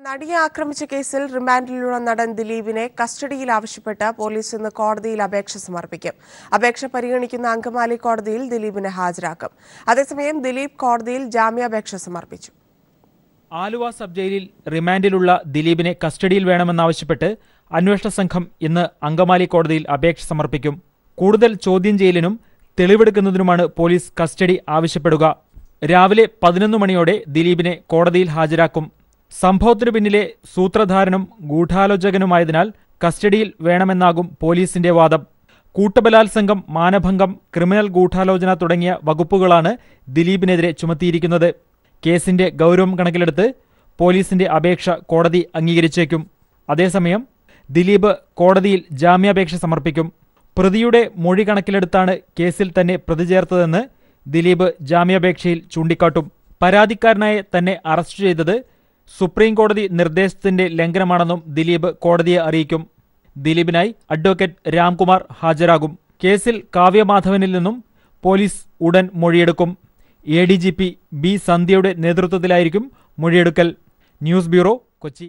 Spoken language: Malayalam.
നടിയെ ആക്രമിച്ച കേസിൽ റിമാൻഡിലുള്ള നടൻ ദിലീപിനെ കസ്റ്റഡിയിൽ ആവശ്യപ്പെട്ട് പോലീസ് ഇന്ന് കോടതിയിൽ അപേക്ഷ സമർപ്പിക്കും. അപേക്ഷ പരിഗണിക്കുന്ന അങ്കമാലി കോടതിയിൽ ദിലീപിനെ ഹാജരാക്കും. അതേസമയം ദിലീപ് കോടതിയിൽ ജാമ്യാപേക്ഷ സമർപ്പിച്ചു. ആലുവ സബ് ജയിലിൽ റിമാൻഡിലുള്ള ദിലീപിനെ കസ്റ്റഡിയിൽ വേണമെന്നാവശ്യപ്പെട്ട് അന്വേഷണ സംഘം ഇന്ന് അങ്കമാലി കോടതിയിൽ അപേക്ഷ സമർപ്പിക്കും. കൂടുതൽ ചോദ്യം ചെയ്യലിനും തെളിവെടുക്കുന്നതിനുമാണ് പോലീസ് കസ്റ്റഡി ആവശ്യപ്പെടുക. രാവിലെ 11 മണിയോടെ ദിലീപിനെ കോടതിയിൽ ഹാജരാക്കും. സംഭവത്തിനു പിന്നിലെ സൂത്രധാരനും ഗൂഢാലോചകനുമായതിനാൽ കസ്റ്റഡിയിൽ വേണമെന്നാകും പോലീസിന്റെ വാദം. കൂട്ടബലാത്സംഗം, മാനഭംഗം, ക്രിമിനൽ ഗൂഢാലോചന തുടങ്ങിയ വകുപ്പുകളാണ് ദിലീപിനെതിരെ ചുമത്തിയിരിക്കുന്നത്. കേസിന്റെ ഗൗരവം കണക്കിലെടുത്ത് പോലീസിന്റെ അപേക്ഷ കോടതി അംഗീകരിച്ചേക്കും. അതേസമയം ദിലീപ് കോടതിയിൽ ജാമ്യാപേക്ഷ സമർപ്പിക്കും. പ്രതിയുടെ മൊഴി കണക്കിലെടുത്താണ് കേസിൽ തന്നെ പ്രതി ചേർത്തതെന്ന് ദിലീപ് ജാമ്യാപേക്ഷയിൽ ചൂണ്ടിക്കാട്ടും. പരാതിക്കാരനായ തന്നെ അറസ്റ്റ് ചെയ്തത് സുപ്രീം കോടതി നിർദ്ദേശത്തിന്റെ ലംഘനമാണെന്നും ദിലീപ് കോടതിയെ അറിയിക്കും. ദിലീപിനായി അഡ്വക്കേറ്റ് രാംകുമാർ ഹാജരാകും. കേസിൽ കാവ്യമാധവനിൽ നിന്നും പോലീസ് ഉടൻ മൊഴിയെടുക്കും. ADGP B. സന്ധ്യയുടെ നേതൃത്വത്തിലായിരിക്കും മൊഴിയെടുക്കൽ. News bureau, Kochi.